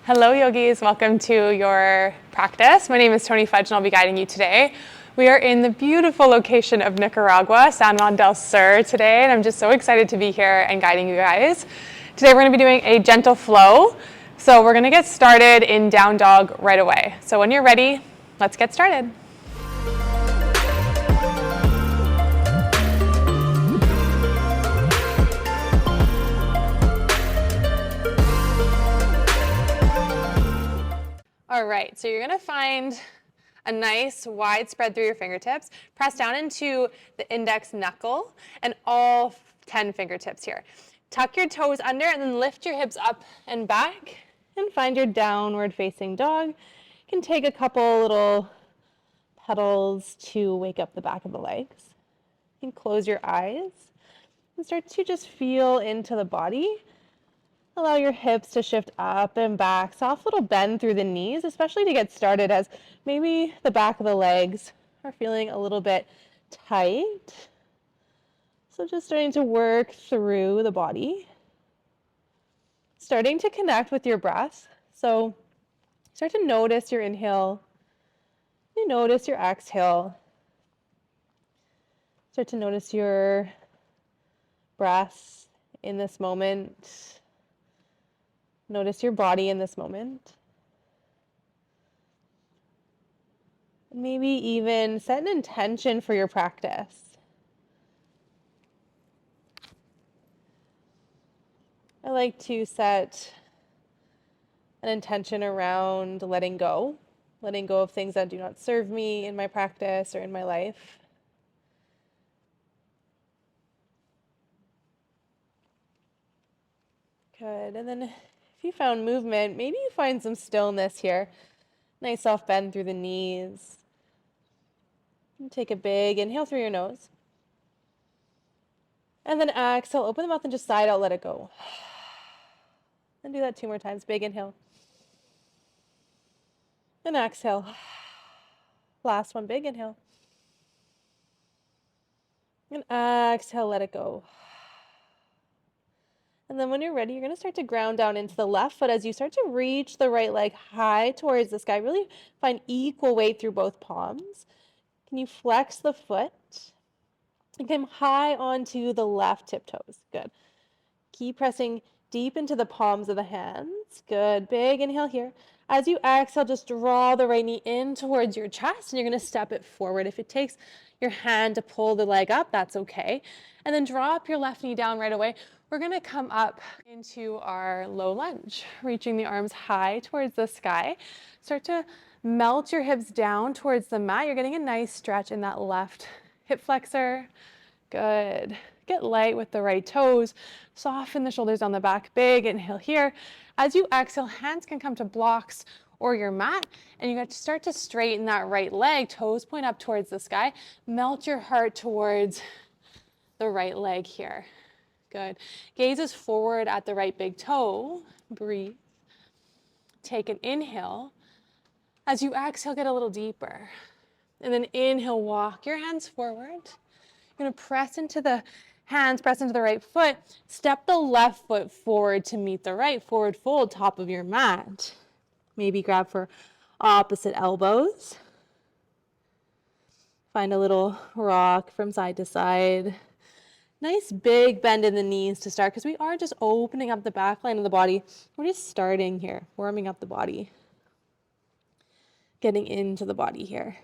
Hello yogis, welcome to your practice. My name is Tony Fudge and I'll be guiding you today. We are in the beautiful location of Nicaragua, San Juan del Sur today, and I'm just so excited to be here and guiding you guys. Today we're going to be doing a gentle flow, so we're going to get started in down dog right away. So when you're ready, let's get started. All right, so you're gonna find a nice wide spread through your fingertips. Press down into the index knuckle and all 10 fingertips here. Tuck your toes under and then lift your hips up and back and find your downward facing dog. You can take a couple little pedals to wake up the back of the legs. You can close your eyes and start to just feel into the body. Allow your hips to shift up and back. Soft little bend through the knees, especially to get started, as maybe the back of the legs are feeling a little bit tight. So just starting to work through the body. Starting to connect with your breath. So start to notice your inhale. You notice your exhale. Start to notice your breath in this moment. Notice your body in this moment. Maybe even set an intention for your practice. I like to set an intention around letting go of things that do not serve me in my practice or in my life. Good, and then if you found movement, maybe you find some stillness here. Nice soft bend through the knees. And take a big inhale through your nose. And then exhale, open the mouth and just side out, let it go. And do that 2 more times. Big inhale. And exhale. Last one, big inhale. And exhale, let it go. And then when you're ready, you're going to start to ground down into the left foot as you start to reach the right leg high towards the sky. Really find equal weight through both palms. Can you flex the foot? And come high onto the left tiptoes. Good. Keep pressing deep into the palms of the hands. Good. Big inhale here. As you exhale, just draw the right knee in towards your chest, and you're going to step it forward. If it takes your hand to pull the leg up, that's okay. And then drop your left knee down right away. We're going to come up into our low lunge, reaching the arms high towards the sky. Start to melt your hips down towards the mat. You're getting a nice stretch in that left hip flexor. Good. Get light with the right toes. Soften the shoulders on the back. Big inhale here. As you exhale, hands can come to blocks or your mat, and you got to start to straighten that right leg. Toes point up towards the sky. Melt your heart towards the right leg here. Good. Gaze is forward at the right big toe. Breathe. Take an inhale. As you exhale, get a little deeper. And then inhale, walk your hands forward. You're going to press into the hands, press into the right foot. Step the left foot forward to meet the right. Forward fold, top of your mat. Maybe grab for opposite elbows. Find a little rock from side to side. Nice big bend in the knees to start, because we are just opening up the back line of the body. We're just starting here, warming up the body. Getting into the body here.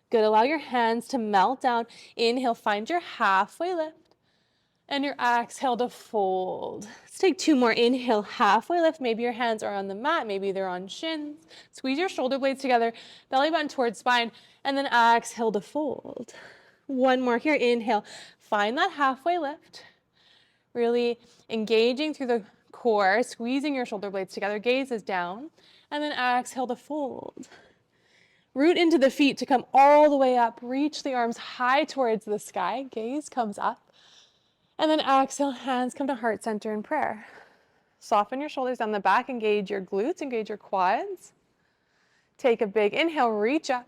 Good. Allow your hands to melt down. Inhale, find your halfway lift. And your exhale to fold. Let's take 2 more. Inhale, halfway lift. Maybe your hands are on the mat. Maybe they're on shins. Squeeze your shoulder blades together. Belly button towards spine. And then exhale to fold. 1 more here. Inhale. Find that halfway lift. Really engaging through the core. Squeezing your shoulder blades together. Gaze is down. And then exhale to fold. Root into the feet to come all the way up. Reach the arms high towards the sky. Gaze comes up. And then exhale, hands come to heart center in prayer. Soften your shoulders down the back. Engage your glutes. Engage your quads. Take a big inhale. Reach up.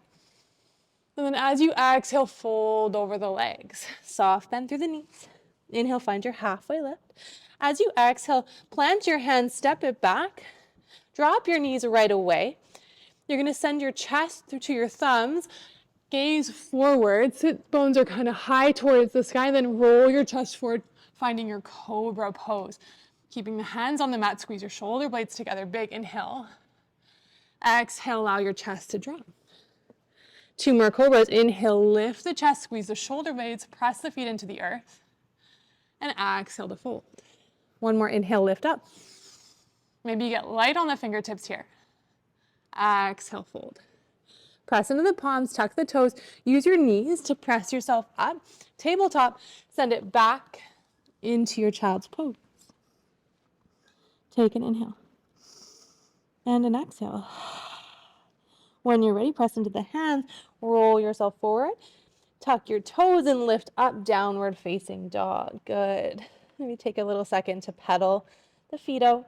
And then as you exhale, fold over the legs. Soft bend through the knees. Inhale, find your halfway lift. As you exhale, plant your hands, step it back. Drop your knees right away. You're going to send your chest through to your thumbs, gaze forward, sit bones are kind of high towards the sky, then roll your chest forward, finding your cobra pose. Keeping the hands on the mat, squeeze your shoulder blades together, big inhale. Exhale, allow your chest to drop. 2 more cobras. Inhale, lift the chest, squeeze the shoulder blades, press the feet into the earth, and exhale to fold. 1 more inhale, lift up. Maybe you get light on the fingertips here. Exhale, fold. Press into the palms, tuck the toes. Use your knees to press yourself up. Tabletop, send it back into your child's pose. Take an inhale and an exhale. When you're ready, press into the hands, roll yourself forward, tuck your toes and lift up, downward facing dog. Good. Maybe take a little second to pedal the feet out.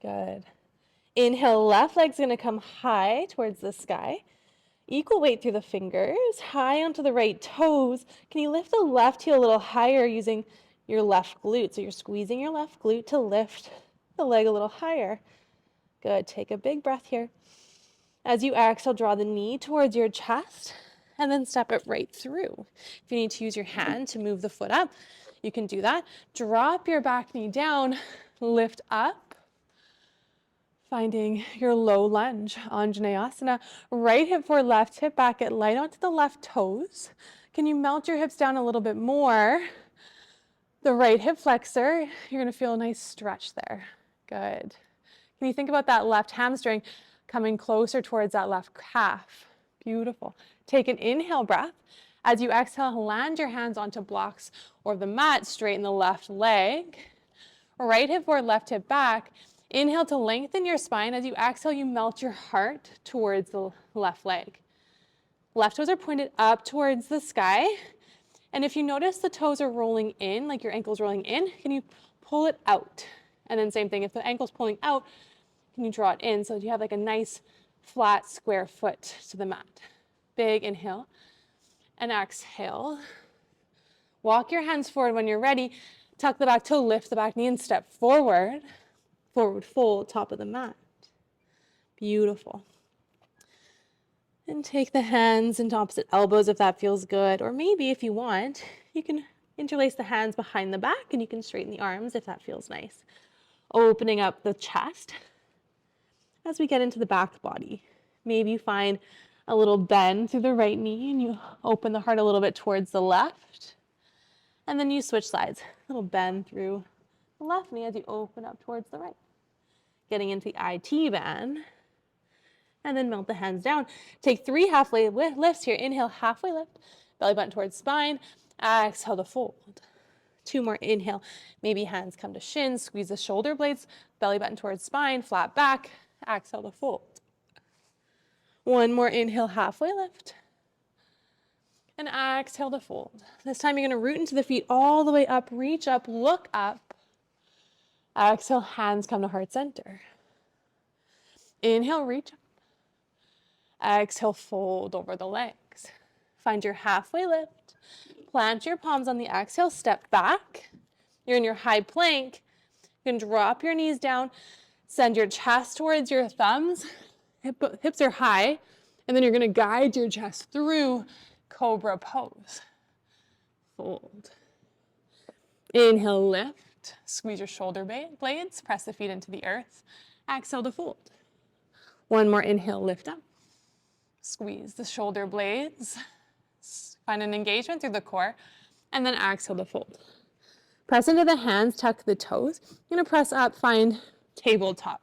Good. Inhale, left leg's gonna come high towards the sky. Equal weight through the fingers, high onto the right toes. Can you lift the left heel a little higher using your left glute? So you're squeezing your left glute to lift the leg a little higher. Good, take a big breath here. As you exhale, draw the knee towards your chest and then step it right through. If you need to use your hand to move the foot up, you can do that. Drop your back knee down, lift up, finding your low lunge, Anjaneyasana. Right hip forward, left hip back, get light onto the left toes. Can you melt your hips down a little bit more? The right hip flexor, you're gonna feel a nice stretch there. Good. Can you think about that left hamstring coming closer towards that left calf? Beautiful. Take an inhale breath. As you exhale, land your hands onto blocks or the mat, straighten the left leg. Right hip forward, left hip back. Inhale to lengthen your spine. As you exhale, you melt your heart towards the left leg. Left toes are pointed up towards the sky. And if you notice the toes are rolling in, like your ankle's rolling in, can you pull it out? And then same thing, if the ankle's pulling out, can you draw it in so you have like a nice flat square foot to the mat. Big inhale and exhale. Walk your hands forward when you're ready. Tuck the back toe, lift the back knee and step forward. Forward fold, top of the mat. Beautiful. And take the hands into opposite elbows if that feels good. Or maybe if you want, you can interlace the hands behind the back and you can straighten the arms if that feels nice. Opening up the chest as we get into the back body. Maybe you find a little bend through the right knee and you open the heart a little bit towards the left. And then you switch sides. A little bend through the left knee as you open up towards the right. Getting into the IT band. And then melt the hands down. Take 3 halfway lifts here. Inhale, halfway lift. Belly button towards spine. Exhale to fold. 2 more, inhale. Maybe hands come to shins. Squeeze the shoulder blades. Belly button towards spine. Flat back. Exhale to fold. 1 more, inhale, halfway lift. And exhale to fold. This time you're going to root into the feet all the way up. Reach up, look up. Exhale, hands come to heart center. Inhale, reach up. Exhale, fold over the legs. Find your halfway lift. Plant your palms on the exhale, step back. You're in your high plank. You can drop your knees down. Send your chest towards your thumbs. Hips are high. And then you're going to guide your chest through cobra pose. Fold. Inhale, lift. Squeeze your shoulder blades. Press the feet into the earth. Exhale to fold. 1 more, inhale, lift up. Squeeze the shoulder blades. Find an engagement through the core. And then exhale to fold. Press into the hands, tuck the toes. You're going to press up, find tabletop.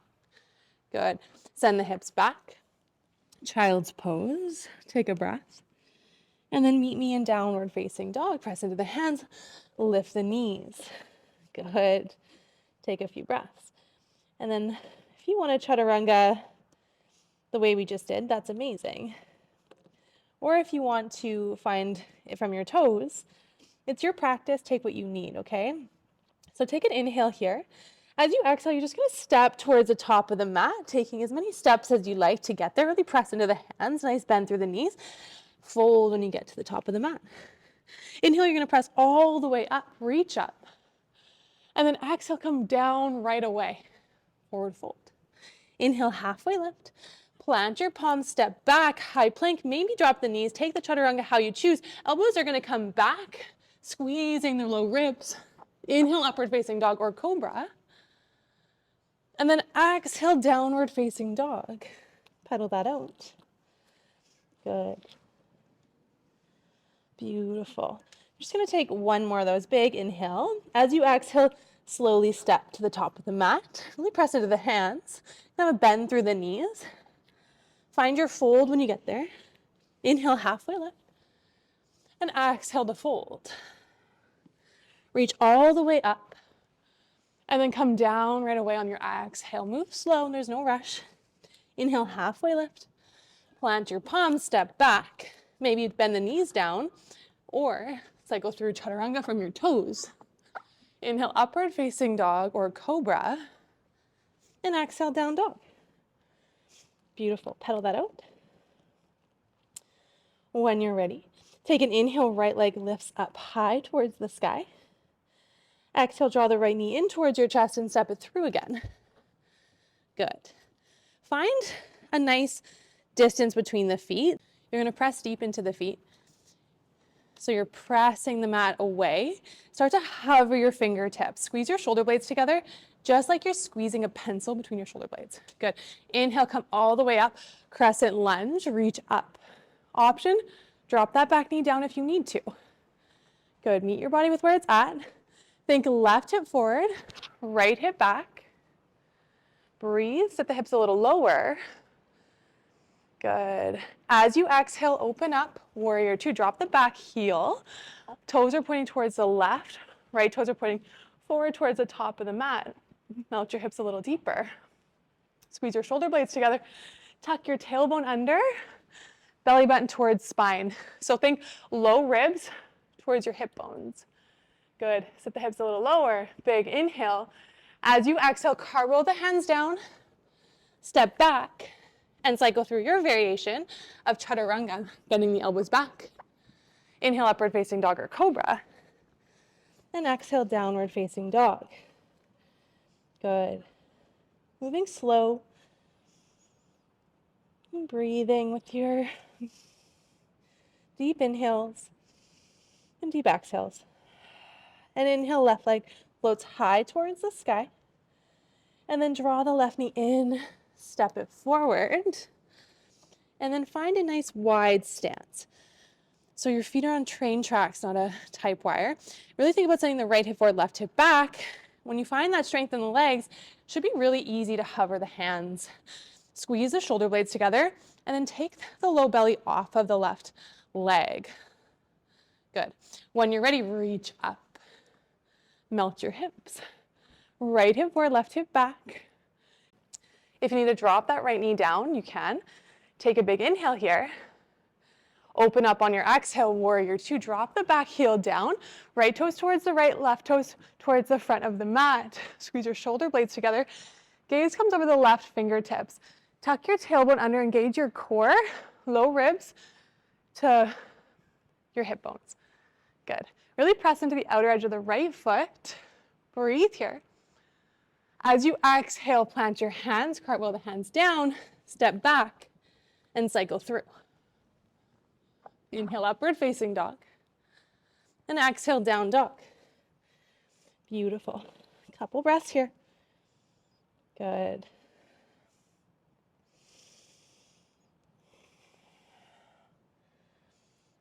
Good. Send the hips back. Child's pose. Take a breath. And then meet me in downward facing dog. Press into the hands. Lift the knees. Good. Take a few breaths. And then if you want to chaturanga the way we just did, that's amazing. Or if you want to find it from your toes, it's your practice. Take what you need, okay? So take an inhale here. As you exhale, you're just going to step towards the top of the mat, taking as many steps as you like to get there. Really press into the hands. Nice bend through the knees. Fold when you get to the top of the mat. Inhale, you're going to press all the way up. Reach up. And then exhale, come down right away. Forward fold. Inhale, halfway lift. Plant your palms, step back, high plank, maybe drop the knees, take the chaturanga how you choose. Elbows are gonna come back, squeezing the low ribs. Inhale, upward facing dog or cobra. And then exhale, downward facing dog. Pedal that out. Good. Beautiful. I'm just gonna take one more of those. Big inhale. As you exhale, slowly step to the top of the mat. Really press into the hands. Have a bend through the knees. Find your fold when you get there. Inhale, halfway lift. And exhale to fold. Reach all the way up. And then come down right away on your exhale. Move slow, there's no rush. Inhale, halfway lift. Plant your palms, step back. Maybe bend the knees down or cycle through chaturanga from your toes. Inhale, upward facing dog or cobra. And exhale, down dog. Beautiful. Pedal that out. When you're ready, take an inhale, right leg lifts up high towards the sky. Exhale, draw the right knee in towards your chest and step it through again. Good. Find a nice distance between the feet. You're going to press deep into the feet. So you're pressing the mat away. Start to hover your fingertips. Squeeze your shoulder blades together, just like you're squeezing a pencil between your shoulder blades. Good. Inhale, come all the way up. Crescent lunge, reach up. Option, drop that back knee down if you need to. Good. Meet your body with where it's at. Think left hip forward, right hip back. Breathe, set the hips a little lower. Good. As you exhale, open up, warrior two. Drop the back heel. Toes are pointing towards the left. Right toes are pointing forward towards the top of the mat. Melt your hips a little deeper. Squeeze your shoulder blades together. Tuck your tailbone under. Belly button towards spine. So think low ribs towards your hip bones. Good. Set the hips a little lower. Big inhale. As you exhale, cartwheel the hands down. Step back. And cycle through your variation of chaturanga, bending the elbows back. Inhale, upward facing dog or cobra. And exhale, downward facing dog. Good. Moving slow. And breathing with your deep inhales and deep exhales. And inhale, left leg floats high towards the sky. And then draw the left knee in. Step it forward, and then find a nice wide stance. So your feet are on train tracks, not a type wire. Really think about sending the right hip forward, left hip back. When you find that strength in the legs, it should be really easy to hover the hands. Squeeze the shoulder blades together, and then take the low belly off of the left leg. Good. When you're ready, reach up. Melt your hips. Right hip forward, left hip back. If you need to drop that right knee down, you can. Take a big inhale here. Open up on your exhale, warrior two. Drop the back heel down. Right toes towards the right, left toes towards the front of the mat. Squeeze your shoulder blades together. Gaze comes over the left fingertips. Tuck your tailbone under, engage your core, low ribs to your hip bones. Good. Really press into the outer edge of the right foot. Breathe here. As you exhale, plant your hands, cartwheel the hands down, step back, and cycle through. Inhale, upward facing dog. And exhale, down dog. Beautiful. Couple breaths here. Good.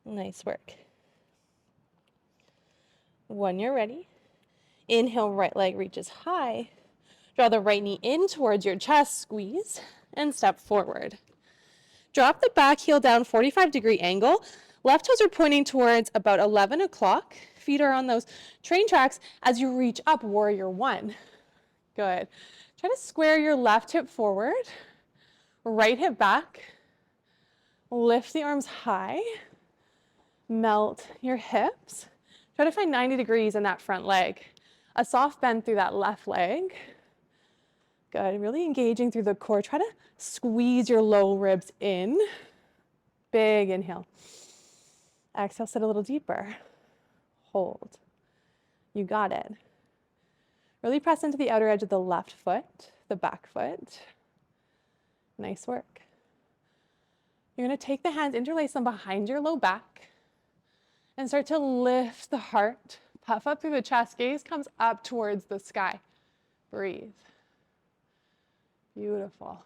Nice work. When you're ready, inhale, right leg reaches high. Draw the right knee in towards your chest, squeeze, and step forward. Drop the back heel down, 45-degree angle. Left toes are pointing towards about 11 o'clock. Feet are on those train tracks as you reach up, warrior one. Good. Try to square your left hip forward, right hip back. Lift the arms high. Melt your hips. Try to find 90 degrees in that front leg. A soft bend through that left leg. Good, really engaging through the core. Try to squeeze your low ribs in. Big inhale. Exhale, sit a little deeper. Hold. You got it. Really press into the outer edge of the left foot, the back foot. Nice work. You're going to take the hands, interlace them behind your low back, and start to lift the heart. Puff up through the chest. Gaze comes up towards the sky. Breathe. Beautiful.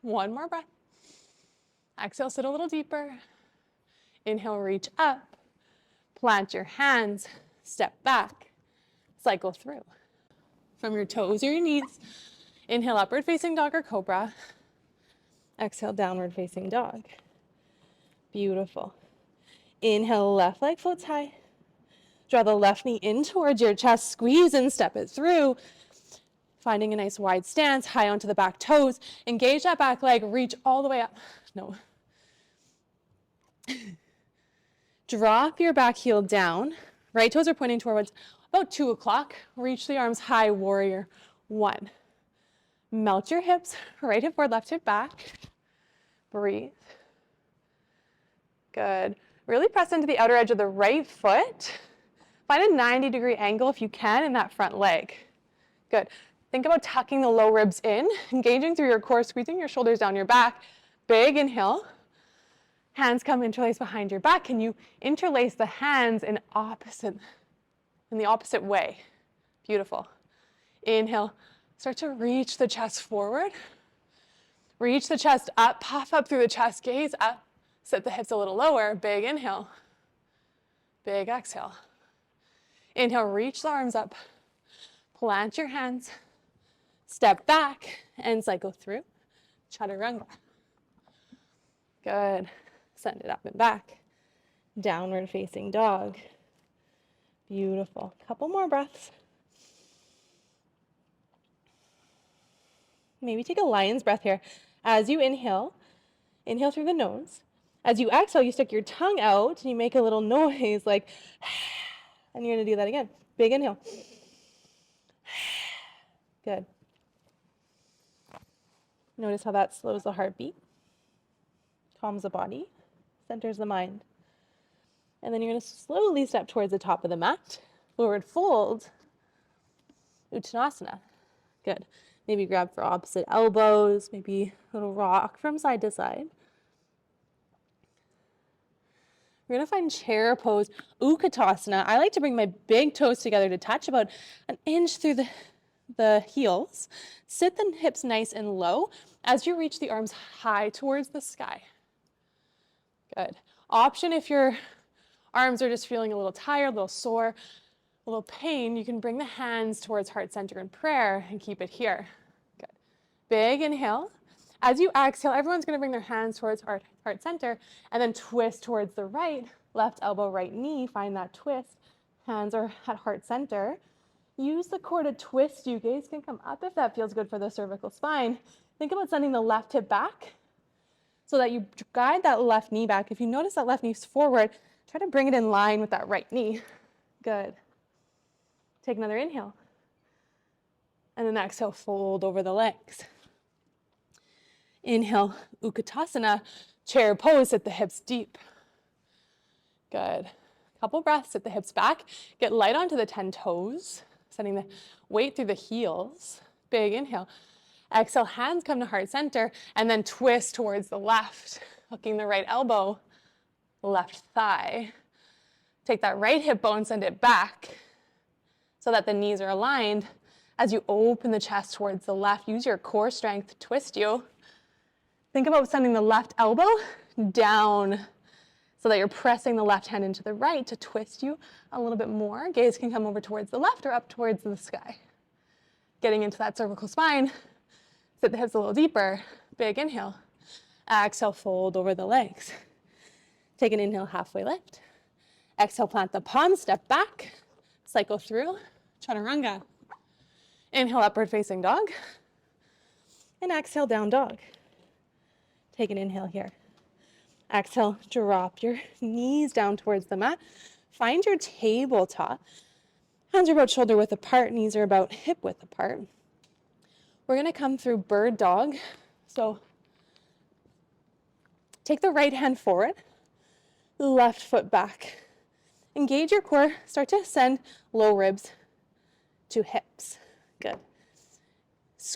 One more breath. Exhale, sit a little deeper. Inhale, reach up. Plant your hands. Step back. Cycle through. From your toes or your knees, inhale, upward facing dog or cobra. Exhale, downward facing dog. Beautiful. Inhale, left leg floats high. Draw the left knee in towards your chest, squeeze and step it through. Finding a nice wide stance, high onto the back toes. Engage that back leg, reach all the way up. No. Drop your back heel down. Right toes are pointing towards about 2 o'clock. Reach the arms high, warrior 1. Melt your hips, right hip forward, left hip back. Breathe. Good. Really press into the outer edge of the right foot. Find a 90-degree angle if you can in that front leg. Good. Think about tucking the low ribs in, engaging through your core, squeezing your shoulders down your back. Big inhale. Hands come interlace behind your back. Can you interlace the hands in the opposite way? Beautiful. Inhale. Start to reach the chest forward. Reach the chest up, puff up through the chest, gaze up. Sit the hips a little lower. Big inhale. Big exhale. Inhale, reach the arms up. Plant your hands. Step back and cycle through. Chaturanga. Good. Send it up and back. Downward facing dog. Beautiful. Couple more breaths. Maybe take a lion's breath here. As you inhale, inhale through the nose. As you exhale, you stick your tongue out and you make a little noise like, and you're going to do that again. Big inhale. Good. Notice how that slows the heartbeat, calms the body, centers the mind. And then you're going to slowly step towards the top of the mat. Forward fold, Uttanasana. Good. Maybe grab for opposite elbows, maybe a little rock from side to side. We're going to find chair pose, Utkatasana. I like to bring my big toes together to touch about an inch through the heels. Sit the hips nice and low as you reach the arms high towards the sky. Good. Option if your arms are just feeling a little tired, a little sore, a little pain, you can bring the hands towards heart center in prayer and keep it here. Good. Big inhale. As you exhale, everyone's going to bring their hands towards heart center and then twist towards the right, left elbow, right knee. Find that twist. Hands are at heart center. Use the core to twist you. Gaze can come up if that feels good for the cervical spine. Think about sending the left hip back so that you guide that left knee back. If you notice that left knee's forward, try to bring it in line with that right knee. Good. Take another inhale. And then exhale, fold over the legs. Inhale, Utkatasana, chair pose, sit the hips deep. Good. Couple breaths, sit the hips back. Get light onto the 10 toes, sending the weight through the heels. Big inhale. Exhale, hands come to heart center, and then twist towards the left, hooking the right elbow, left thigh. Take that right hip bone, send it back so that the knees are aligned. As you open the chest towards the left, use your core strength to twist you. Think about sending the left elbow down so that you're pressing the left hand into the right to twist you a little bit more. Gaze can come over towards the left or up towards the sky. Getting into that cervical spine. Sit the hips a little deeper. Big inhale. Exhale, fold over the legs. Take an inhale, halfway lift. Exhale, plant the palms, step back. Cycle through. Chaturanga. Inhale, upward facing dog. And exhale, down dog. Take an inhale here. Exhale, drop your knees down towards the mat. Find your tabletop. Hands are about shoulder width apart, knees are about hip width apart. We're going to come through bird dog. So take the right hand forward, left foot back. Engage your core, start to send low ribs to hips.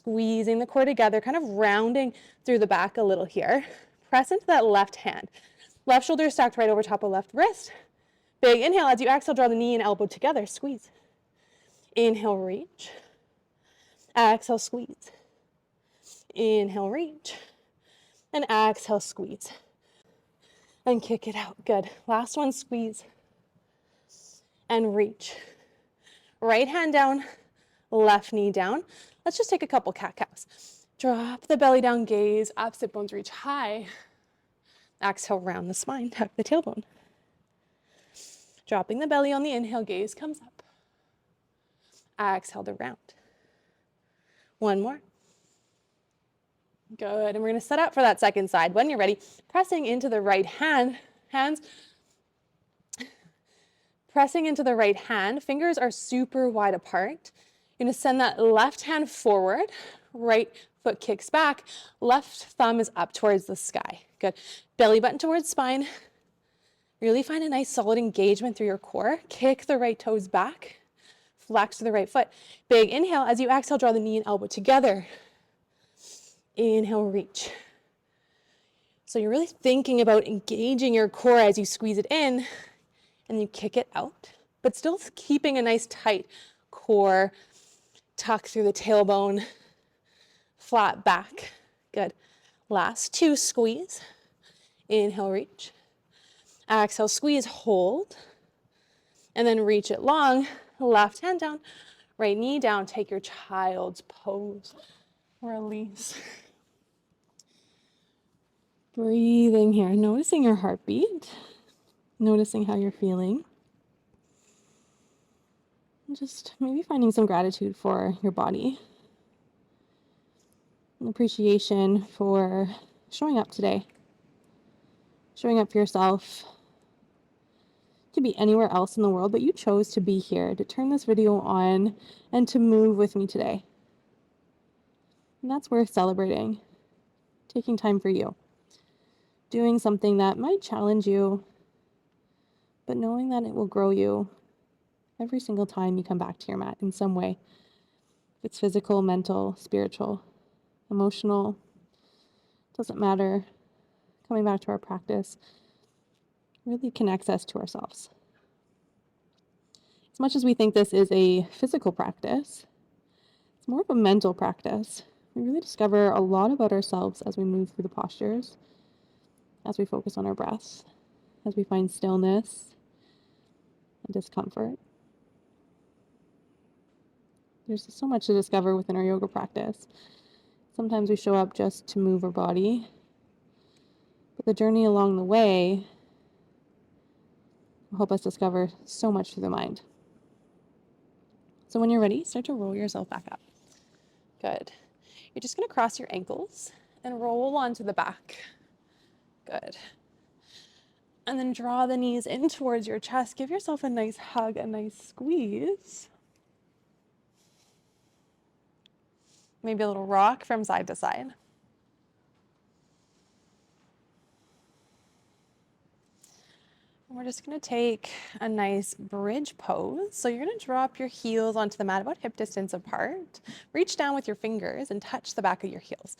squeezing the core together, kind of rounding through the back a little here. Press into that left hand. Left shoulder stacked right over top of left wrist. Big inhale. As you exhale, draw the knee and elbow together. Squeeze. Inhale, reach. Exhale, squeeze. Inhale, reach. And exhale, squeeze. And kick it out. Good. Last one, squeeze. And reach. Right hand down, left knee down. Let's just take a couple cat-cows. Drop the belly down, gaze up, sit bones reach high. Exhale, round the spine, tuck the tailbone. Dropping the belly on the inhale, gaze comes up. Exhale to round. One more. Good, and we're gonna set up for that second side. When you're ready, pressing into the right hand, pressing into the right hand, fingers are super wide apart. You're gonna send that left hand forward, right foot kicks back, left thumb is up towards the sky. Good, belly button towards spine. Really find a nice solid engagement through your core. Kick the right toes back, flex to the right foot. Big inhale, as you exhale, draw the knee and elbow together. Inhale, reach. So you're really thinking about engaging your core as you squeeze it in and you kick it out, but still keeping a nice tight core, tuck through the tailbone, flat back. Good. Last two, squeeze. Inhale, reach. Exhale, squeeze, hold. And then reach it long. Left hand down, right knee down. Take your child's pose. Release. Breathing here, noticing your heartbeat, noticing how you're feeling. And just maybe finding some gratitude for your body. An appreciation for showing up today. Showing up for yourself. You could be anywhere else in the world, but you chose to be here, to turn this video on and to move with me today. And that's worth celebrating. Taking time for you. Doing something that might challenge you, but knowing that it will grow you every single time you come back to your mat in some way. If it's physical, mental, spiritual, emotional, doesn't matter. Coming back to our practice really connects us to ourselves. As much as we think this is a physical practice, it's more of a mental practice. We really discover a lot about ourselves as we move through the postures, as we focus on our breath, as we find stillness and discomfort. There's so much to discover within our yoga practice. Sometimes we show up just to move our body, but the journey along the way will help us discover so much through the mind. So when you're ready, start to roll yourself back up. Good. You're just going to cross your ankles and roll onto the back. Good. And then draw the knees in towards your chest. Give yourself a nice hug, a nice squeeze. Maybe a little rock from side to side. And we're just going to take a nice bridge pose. So you're going to drop your heels onto the mat about hip distance apart. Reach down with your fingers and touch the back of your heels.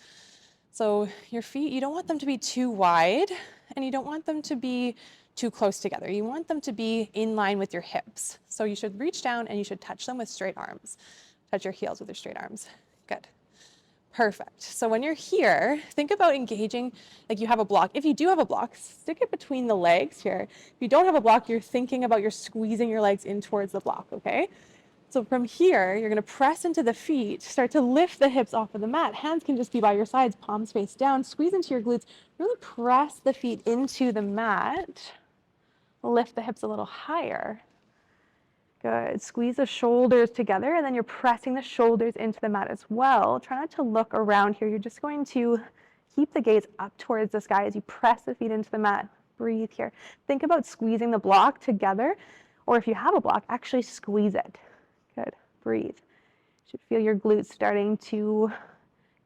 So your feet, you don't want them to be too wide and you don't want them to be too close together. You want them to be in line with your hips. So you should reach down and you should touch them with straight arms. Touch your heels with your straight arms. Good. Perfect. So when you're here, think about engaging like you have a block. If you do have a block, stick it between the legs here. If you don't have a block, you're thinking about you're squeezing your legs in towards the block, okay? So from here, you're going to press into the feet, start to lift the hips off of the mat. Hands can just be by your sides, palms face down. Squeeze into your glutes. Really press the feet into the mat. Lift the hips a little higher. Good. Squeeze the shoulders together, and then you're pressing the shoulders into the mat as well. Try not to look around here. You're just going to keep the gaze up towards the sky as you press the feet into the mat. Breathe here. Think about squeezing the block together, or if you have a block, actually squeeze it. Good. Breathe. You should feel your glutes starting to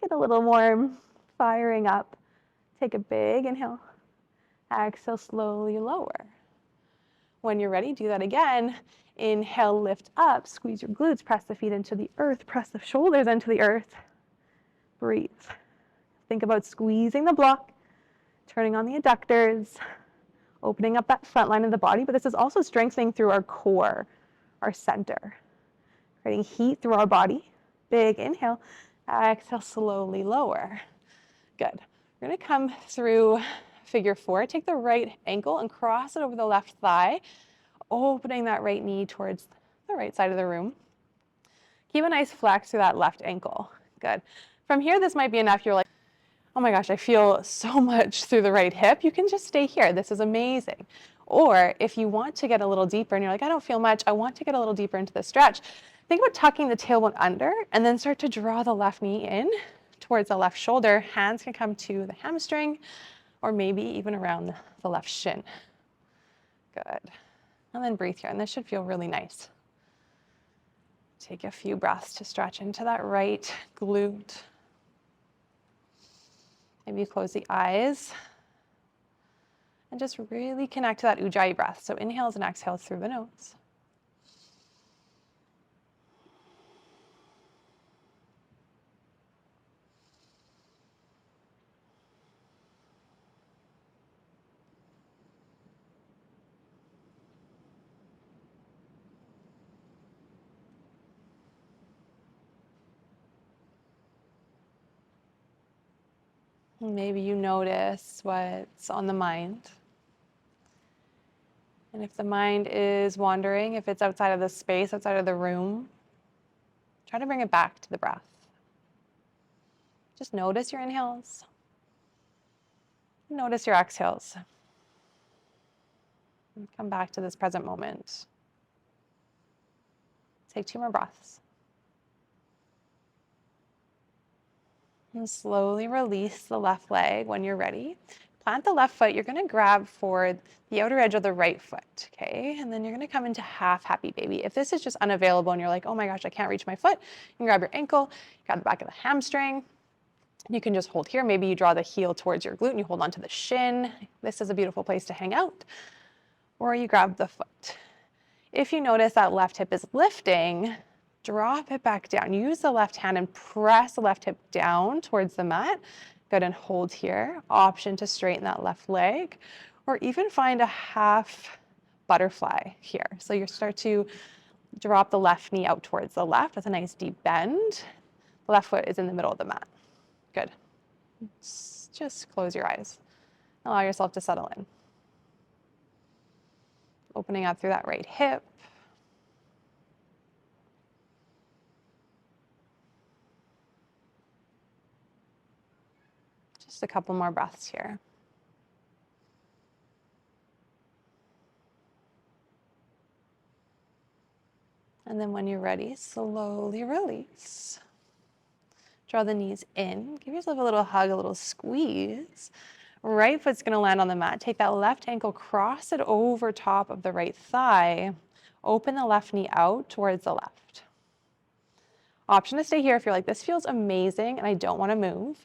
get a little more firing up. Take a big inhale. Exhale, slowly lower. When you're ready, do that again. Inhale, lift up, squeeze your glutes, press the feet into the earth, press the shoulders into the earth. Breathe. Think about squeezing the block, turning on the adductors, opening up that front line of the body, but this is also strengthening through our core, our center, creating heat through our body. Big inhale, exhale, slowly lower. Good. We're gonna come through figure four. Take the right ankle and cross it over the left thigh, opening that right knee towards the right side of the room. Keep a nice flex through that left ankle. Good. From here, this might be enough. You're like, oh my gosh, I feel so much through the right hip. You can just stay here. This is amazing. Or if you want to get a little deeper and you're like, I don't feel much, I want to get a little deeper into the stretch, think about tucking the tailbone under and then start to draw the left knee in towards the left shoulder. Hands can come to the hamstring or maybe even around the left shin. Good. And then breathe here. And this should feel really nice. Take a few breaths to stretch into that right glute. Maybe close the eyes and just really connect to that Ujjayi breath. So inhales and exhales through the nose. Maybe you notice what's on the mind. And if the mind is wandering, if it's outside of the space, outside of the room, try to bring it back to the breath. Just notice your inhales. Notice your exhales. And come back to this present moment. Take 2 more breaths. And slowly release the left leg when you're ready. Plant the left foot. You're going to grab for the outer edge of the right foot, okay? And then you're going to come into half happy baby. If this is just unavailable and you're like, oh my gosh, I can't reach my foot, you can grab your ankle, grab the back of the hamstring. You can just hold here. Maybe you draw the heel towards your glute and you hold onto the shin. This is a beautiful place to hang out. Or you grab the foot. If you notice that left hip is lifting, drop it back down. Use the left hand and press the left hip down towards the mat. Good, and hold here. Option to straighten that left leg, or even find a half butterfly here. So you start to drop the left knee out towards the left with a nice deep bend. The left foot is in the middle of the mat. Good. Just close your eyes. Allow yourself to settle in. Opening up through that right hip. Just a couple more breaths here. And then when you're ready, slowly release. Draw the knees in. Give yourself a little hug, a little squeeze. Right foot's going to land on the mat. Take that left ankle, cross it over top of the right thigh. Open the left knee out towards the left. Option to stay here if you're like, this feels amazing and I don't want to move.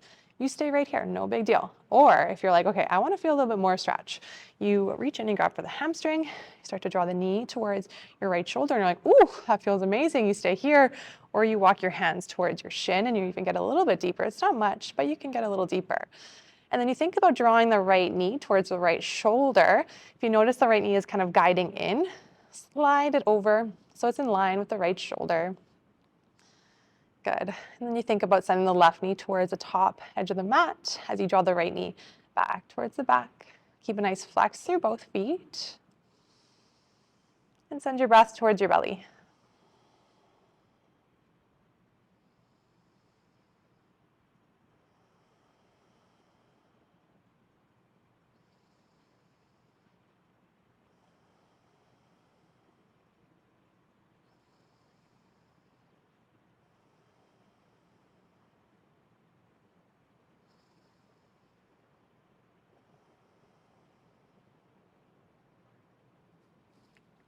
You stay right here, no big deal. Or if you're like, okay, I want to feel a little bit more stretch. You reach in and grab for the hamstring. You start to draw the knee towards your right shoulder and you're like, ooh, that feels amazing. You stay here. Or you walk your hands towards your shin and you even get a little bit deeper. It's not much, but you can get a little deeper. And then you think about drawing the right knee towards the right shoulder. If you notice the right knee is kind of guiding in, slide it over so it's in line with the right shoulder. Good. And then you think about sending the left knee towards the top edge of the mat as you draw the right knee back towards the back. Keep a nice flex through both feet. And send your breath towards your belly.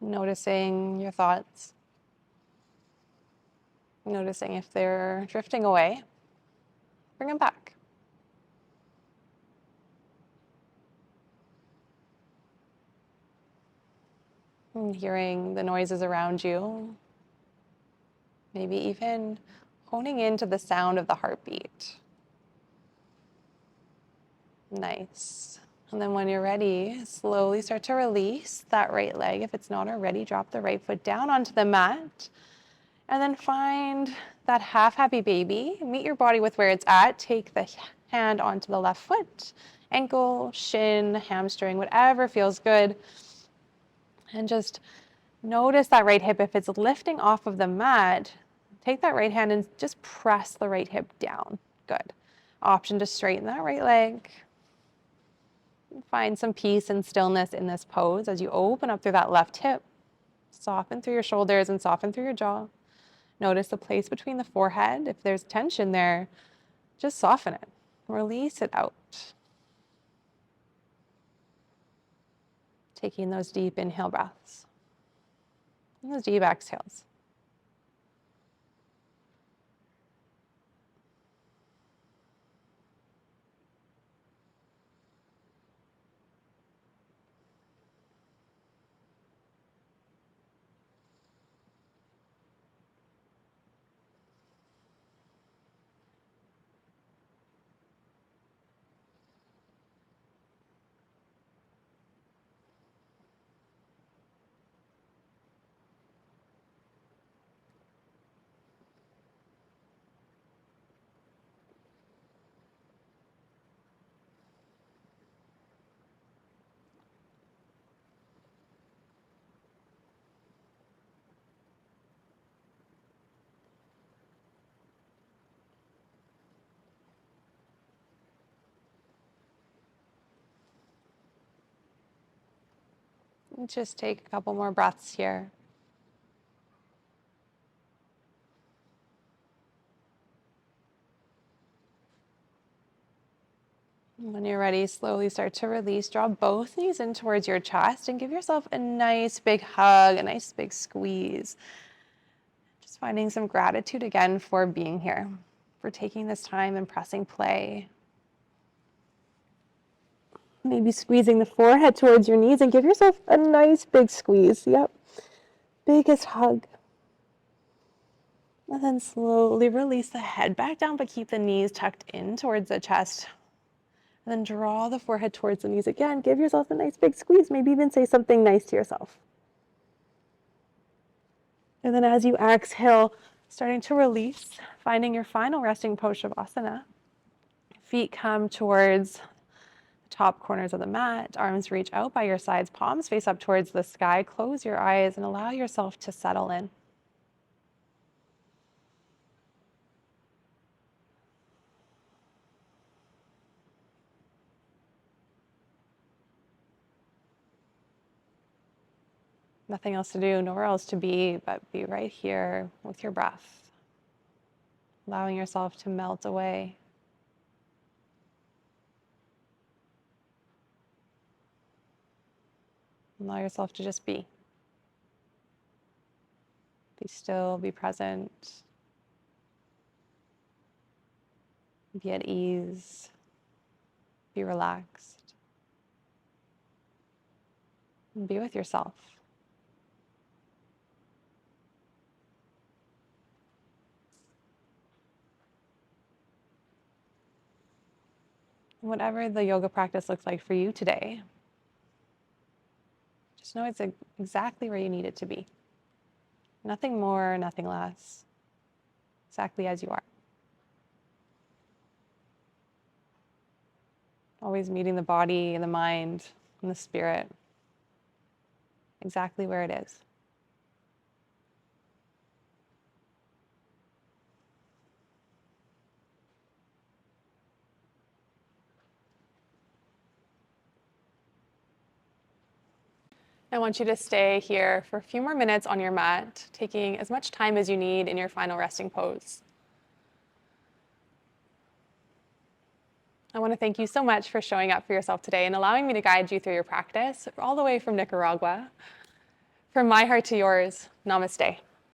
Noticing your thoughts. Noticing if they're drifting away. Bring them back. And hearing the noises around you. Maybe even honing into the sound of the heartbeat. Nice. And then when you're ready, slowly start to release that right leg. If it's not already, drop the right foot down onto the mat. And then find that half happy baby. Meet your body with where it's at. Take the hand onto the left foot, ankle, shin, hamstring, whatever feels good. And just notice that right hip. If it's lifting off of the mat, take that right hand and just press the right hip down. Good. Option to straighten that right leg. Find some peace and stillness in this pose as you open up through that left hip. Soften through your shoulders and soften through your jaw. Notice the place between the forehead. If there's tension there, just soften it. Release it out. Taking those deep inhale breaths and those deep exhales. And just take a couple more breaths here. When you're ready, slowly start to release. Draw both knees in towards your chest and give yourself a nice big hug, a nice big squeeze. Just finding some gratitude again for being here, for taking this time and pressing play. Maybe squeezing the forehead towards your knees and give yourself a nice big squeeze. Yep. Biggest hug. And then slowly release the head back down, but keep the knees tucked in towards the chest. And then draw the forehead towards the knees again. Give yourself a nice big squeeze. Maybe even say something nice to yourself. And then as you exhale, starting to release, finding your final resting pose, Shavasana. Feet come towards the top corners of the mat. Arms reach out by your sides. Palms face up towards the sky. Close your eyes and allow yourself to settle in. Nothing else to do, nowhere else to be, but be right here with your breath, allowing yourself to melt away. Allow yourself to just be. Be still, be present, be at ease, be relaxed, and be with yourself. Whatever the yoga practice looks like for you today, just know it's exactly where you need it to be. Nothing more, nothing less. Exactly as you are. Always meeting the body and the mind and the spirit exactly where it is. I want you to stay here for a few more minutes on your mat, taking as much time as you need in your final resting pose. I want to thank you so much for showing up for yourself today and allowing me to guide you through your practice all the way from Nicaragua. From my heart to yours, namaste.